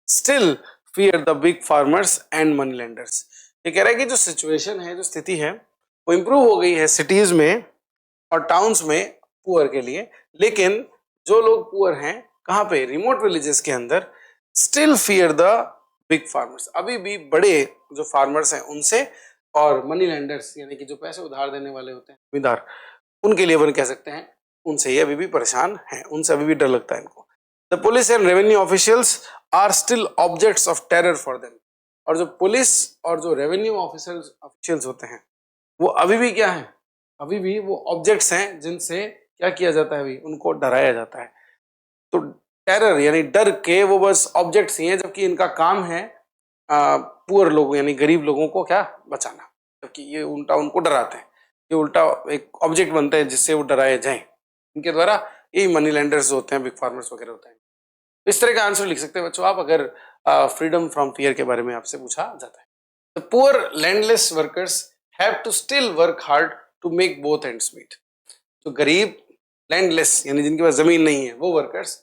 still fear the big farmers and money lenders। ये कह रहा है कि जो situation है, जो स्थिति है वो इम्प्रूव हो गई है सिटीज में और टाउन्स में पुअर के लिए, लेकिन जो लोग पुअर हैं कहाँ पे? रिमोट विलेजेस के अंदर, still fear the big farmers, अभी भी बड़े जो फार्मर्स हैं उनसे, और मनी लेंडर्स यानी कि जो पैसे उधार देने वाले होते हैं जमींदार, उनके लिए अपन कह सकते हैं उनसे ये अभी भी परेशान हैं, उनसे अभी भी डर लगता है इनको। The police and revenue officials are still objects of terror for them. और जो पुलिस और जो रेवेन्यू ऑफिशियल्स होते हैं वो अभी भी क्या है? अभी भी वो ऑब्जेक्ट्स हैं जिनसे क्या किया जाता है? अभी उनको डराया जाता है। तो टेरर यानी डर के वो बस ऑब्जेक्ट्स ही हैं, जबकि इनका काम है पुअर लोग यानी गरीब लोगों को क्या बचाना, जबकि ये उल्टा उनको डराते हैं। ये उल्टा एक ऑब्जेक्ट बनता है जिससे वो डराए जाएं इनके द्वारा। यही मनी लेंडर्स होते हैं, बिग फार्मर्स वगैरह होते हैं। इस तरह का आंसर लिख सकते हैं बच्चों आप अगर फ्रीडम फ्रॉम फियर के बारे में आपसे पूछा जाता है। The poor landless workers have to still work hard to make both ends meet. जो गरीब लैंडलेस यानी जिनके पास जमीन नहीं है वो वर्कर्स,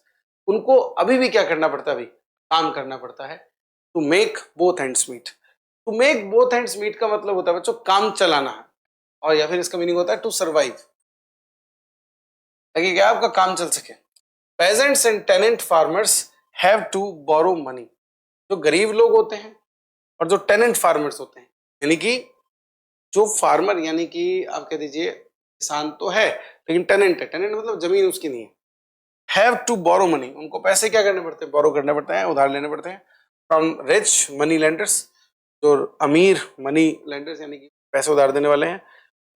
उनको अभी भी क्या करना पड़ता है? अभी काम करना पड़ता है। To make both hands meet. To make both hands meet का मतलब होता है बच्चों काम चलाना है, और या फिर इसका मीनिंग होता है टू सर्वाइव, ताकि क्या आपका काम चल सके। Peasants and tenant farmers have to borrow money. जो गरीब लोग होते हैं और जो टेनेंट फार्मर्स होते हैं, यानी कि जो फार्मर यानी कि आप कह दीजिए किसान तो है लेकिन टेनेंट है, टेनेंट मतलब जमीन उसकी नहीं है, हैव टू बोरो मनी, उनको पैसे क्या करने पड़ते हैं? बोरो करने पड़ते हैं, उधार लेने पड़ते हैं फ्रॉम रिच मनी लेंडर्स, जो अमीर मनी लेंडर्स यानी कि पैसे उधार देने वाले हैं,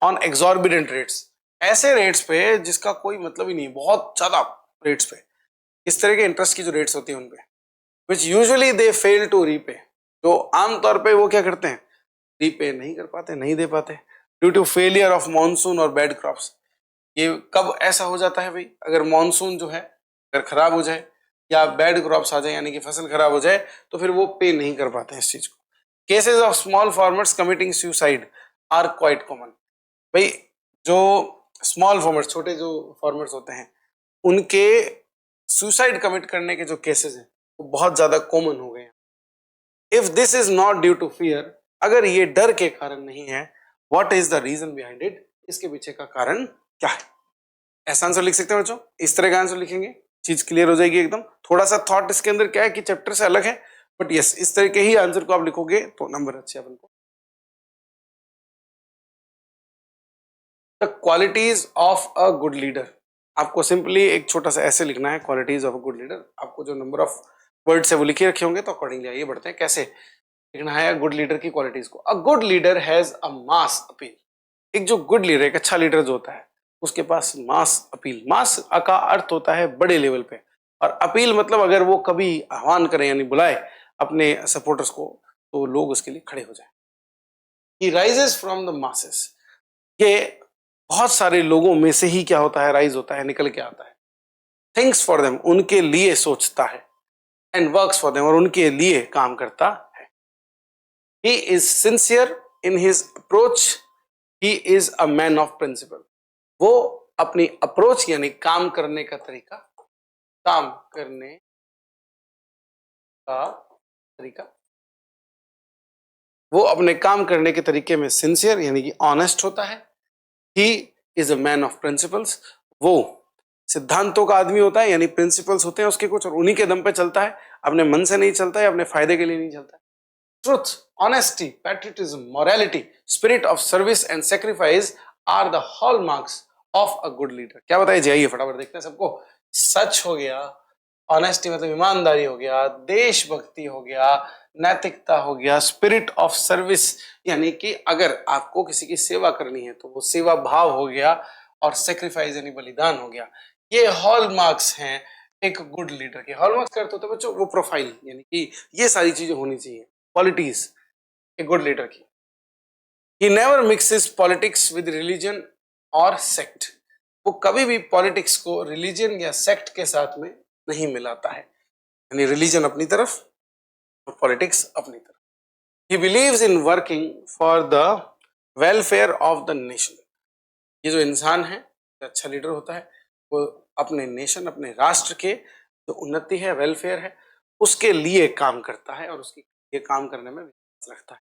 ऑन एक्सॉर्बिडेंट रेट्स, ऐसे रेट्स पे जिसका कोई मतलब ही नहीं, बहुत ज्यादा रेट्स पे, इस तरह के इंटरेस्ट की जो रेट्स होती है उन पे, which usually they fail to repay, तो आमतौर पे वो क्या करते हैं, रीपे नहीं कर पाते, नहीं दे पाते, due to failure of monsoon और बैड क्रॉप्स। ये कब ऐसा हो जाता है भाई, अगर मॉनसून जो है अगर खराब हो जाए या बैड क्रॉप्स आ जाए, यानी कि फसल खराब हो जाए, तो फिर वो पे नहीं कर पाते हैं इस चीज को। Cases of small farmers committing suicide are quite common. भाई जो स्मॉल फार्मर्स, छोटे जो फार्मर्स होते हैं, उनके सुसाइड कमिट करने के जो केसेस हैं वो बहुत ज्यादा कॉमन हो गए हैं। If this is not due to fear, अगर ये डर के कारण नहीं है, what is the reason behind it, इसके पीछे का कारण क्या है। ऐसा आंसर लिख सकते हैं बच्चों, इस तरह का आंसर लिखेंगे, चीज क्लियर हो जाएगी एकदम। थोड़ा सा थॉट इसके अंदर क्या है कि चैप्टर से अलग है, बट यस इस तरह के ही आंसर को आप लिखोगे तो नंबर अच्छे अपन को। The qualities of a good leader, आपको सिंपली एक छोटा सा ऐसे लिखना है, qualities of a good leader. आपको जो नंबर ऑफ वर्ड्स है वो लिखे रखे होंगे, तो अकॉर्डिंगली आइए बढ़ते हैं कैसे लिखना है गुड लीडर की क्वालिटीज को। अ good leader has a mass appeal. एक जो गुड लीडर, एक अच्छा लीडर जो होता है, उसके पास मास अपील, मास का अर्थ होता है बड़े लेवल पे, और अपील मतलब अगर वो कभी आह्वान करे यानी बुलाए अपने सपोर्टर्स को, तो लोग उसके लिए खड़े हो जाए। ही राइजेस फ्रॉम द मासेस, ये बहुत सारे लोगों में से ही क्या होता है, राइज होता है, निकल के आता है। थिंक्स फॉर देम, उनके लिए सोचता है, एंड वर्क्स फॉर देम, और उनके लिए काम करता है। He is sincere in his approach, he is a man of principle. वो अपनी अप्रोच यानी काम करने का तरीका, काम करने का तरीका, वो अपने काम करने के तरीके में सिंसियर यानी कि ऑनेस्ट होता है। He is a man of principles, वो सिद्धांतों का आदमी होता है, यानी प्रिंसिपल्स होते हैं उसके कुछ, और उन्हीं के दम पे चलता है, अपने मन से नहीं चलता है, अपने फायदे के लिए नहीं चलता है। Truth, honesty, patriotism, morality, spirit of service and sacrifice are the hallmarks of a good leader. क्या बताइए, जाइए फटाफट देखते हैं सबको। सच हो गया, ऑनेस्टी मतलब ईमानदारी हो गया, देशभक्ति हो गया, नैतिकता हो गया, स्पिरिट ऑफ सर्विस यानी कि अगर आपको किसी की सेवा करनी है तो वो सेवा भाव हो गया, और सेक्रीफाइस यानी बलिदान हो गया। ये हॉलमार्क्स हैं एक गुड लीडर के। हॉलमार्क्स का अर्थ होता है बच्चों वो प्रोफाइल, यानी कि ये सारी चीजें होनी चाहिए, क्वालिटीज एक गुड लीडर की। He never mixes politics with religion और सेक्ट, वो कभी भी पॉलिटिक्स को रिलीजन या सेक्ट के साथ में नहीं मिलाता है, यानी रिलीजन अपनी तरफ और पॉलिटिक्स अपनी तरफ। He believes in working for the welfare of the nation, ये जो इंसान है, जो अच्छा लीडर होता है, वो अपने नेशन, अपने राष्ट्र के जो उन्नति है, वेलफेयर है, उसके लिए काम करता है, और उसके लिए काम करने में विश्वास रखता है।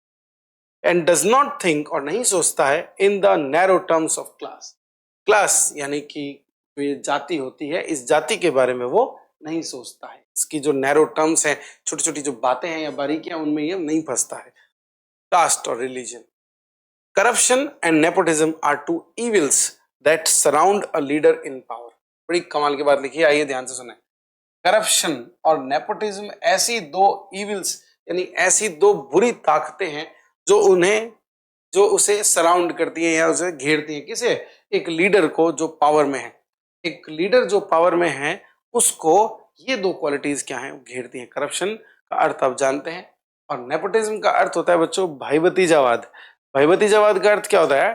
एंड डज नॉट थिंक, और नहीं सोचता है, in the narrow terms of class, class यानी कि जो ये जाति होती है, इस जाति के बारे में वो नहीं सोचता है, इसकी जो नैरो टर्म्स है, छोटी छोटी जो बातें हैं या बारीकियां, उनमें ये नहीं फंसता है। कास्ट और religion, corruption and nepotism are two evils that surround a leader in power. बड़ी कमाल की बात लिखी है, आइए ध्यान से सुने। करप्शन और नेपोटिज्म ऐसी दो इविल्स यानी ऐसी दो बुरी ताकतें हैं जो उन्हें, जो उसे सराउंड करती है या उसे घेरती है। किसे, एक लीडर को जो पावर में है, एक लीडर जो पावर में है उसको ये दो क्वालिटीज क्या हैं, घेरती हैं। करप्शन का अर्थ आप जानते हैं, और नेपोटिज्म का अर्थ होता है बच्चों भाई भतीजावाद। भाई भतीजावाद का अर्थ क्या होता है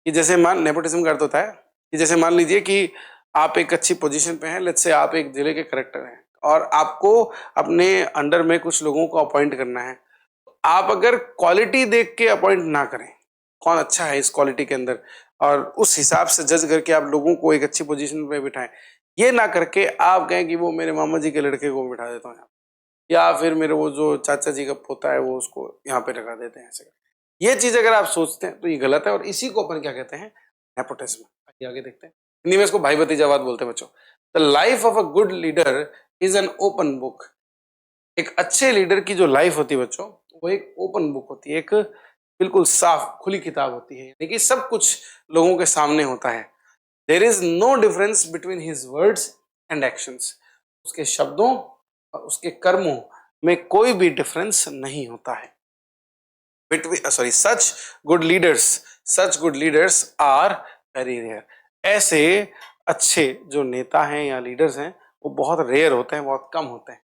कि जैसे मान, नेपोटिज्म का अर्थ होता है कि जैसे मान लीजिए कि आप एक अच्छी पोजीशन पे हैं, लेट्स से आप एक जिले के कलेक्टर हैं, और आपको अपने अंडर में कुछ लोगों को अपॉइंट करना है। आप अगर क्वालिटी देख के अपॉइंट ना करें, कौन अच्छा है इस क्वालिटी के अंदर, और उस हिसाब से जज करके आप लोगों को एक अच्छी पोजीशन पे बिठाएं, ये ना करके आप कहें कि वो मेरे मामा जी के लड़के को बिठा देता हूँ यहाँ, या फिर मेरे वो जो चाचा जी का पोता है वो उसको यहाँ पे लगा देते हैं, ऐसे ये चीज अगर आप सोचते हैं तो ये गलत है, और इसी को अपन क्या कहते हैं, नेपोटिज्म। आगे आगे देखते हैं, हिंदी में इसको भाई भतीजावाद बोलते हैं बच्चों। The life of a good leader is an open book. एक अच्छे लीडर की जो लाइफ होती है बच्चों, वो एक ओपन बुक होती है, एक बिल्कुल साफ खुली किताब होती है, यानी कि सब कुछ लोगों के सामने होता है। There is no difference between his words and actions, उसके शब्दों और उसके कर्मों में कोई भी डिफरेंस नहीं होता है। Between sorry such good leaders, such good leaders are very rare. ऐसे अच्छे जो नेता हैं या लीडर्स हैं वो बहुत रेयर होते हैं, बहुत कम होते हैं।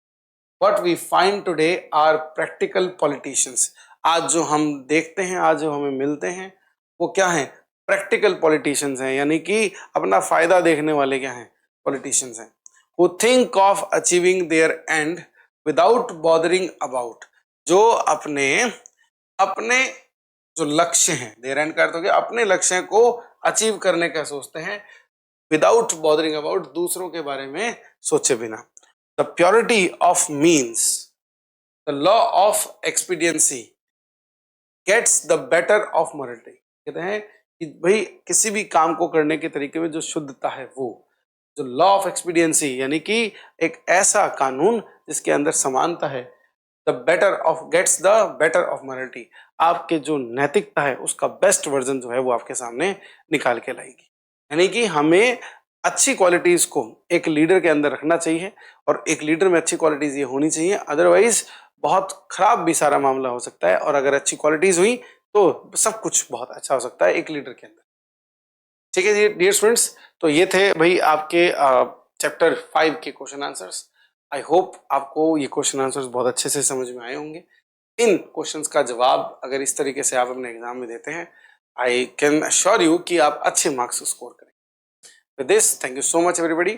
What we find today are practical politicians. आज जो हम देखते हैं, आज जो हमें मिलते हैं, वो क्या हैं? प्रैक्टिकल पॉलिटिशियंस हैं, यानी कि अपना फायदा देखने वाले क्या हैं? पॉलिटिशियंस हैं। Who think of achieving their end without bothering about. जो अपने अपने जो लक्ष्य हैं, their end का अर्थ हो गया अपने लक्ष्य को अचीव करने का सोचते हैं, विदाउट बॉदरिंग अबाउट, दूसरों के बारे में सोचे बिना। The purity of means, the law of expediency gets the better of morality. कहते हैं कि भाई किसी भी काम को करने के तरीके में जो शुद्धता है, वो जो लॉ ऑफ एक्सपीडियंसी यानी कि एक ऐसा कानून जिसके अंदर समानता है, the better of gets the better of morality, आपके जो नैतिकता है उसका बेस्ट वर्जन जो है वो आपके सामने निकाल के लाएगी। यानी कि हमें अच्छी क्वालिटीज को एक लीडर के अंदर रखना चाहिए और एक लीडर में अच्छी क्वालिटीज ये होनी चाहिए, अदरवाइज बहुत खराब भी सारा मामला हो सकता है। और अगर अच्छी क्वालिटीज हुई तो सब कुछ बहुत अच्छा हो सकता है एक लीडर के अंदर। ठीक है जी डियर स्टूडेंट्स, तो ये थे भाई आपके चैप्टर 5 के क्वेश्चन आंसर्स। आई होप आपको ये क्वेश्चन आंसर्स बहुत अच्छे से समझ में आए होंगे। इन क्वेश्चंस का जवाब अगर इस तरीके से आप अपने एग्जाम में देते हैं, आई कैन अश्योर यू कि आप अच्छे मार्क्स स्कोर करें। With this, thank you so much everybody.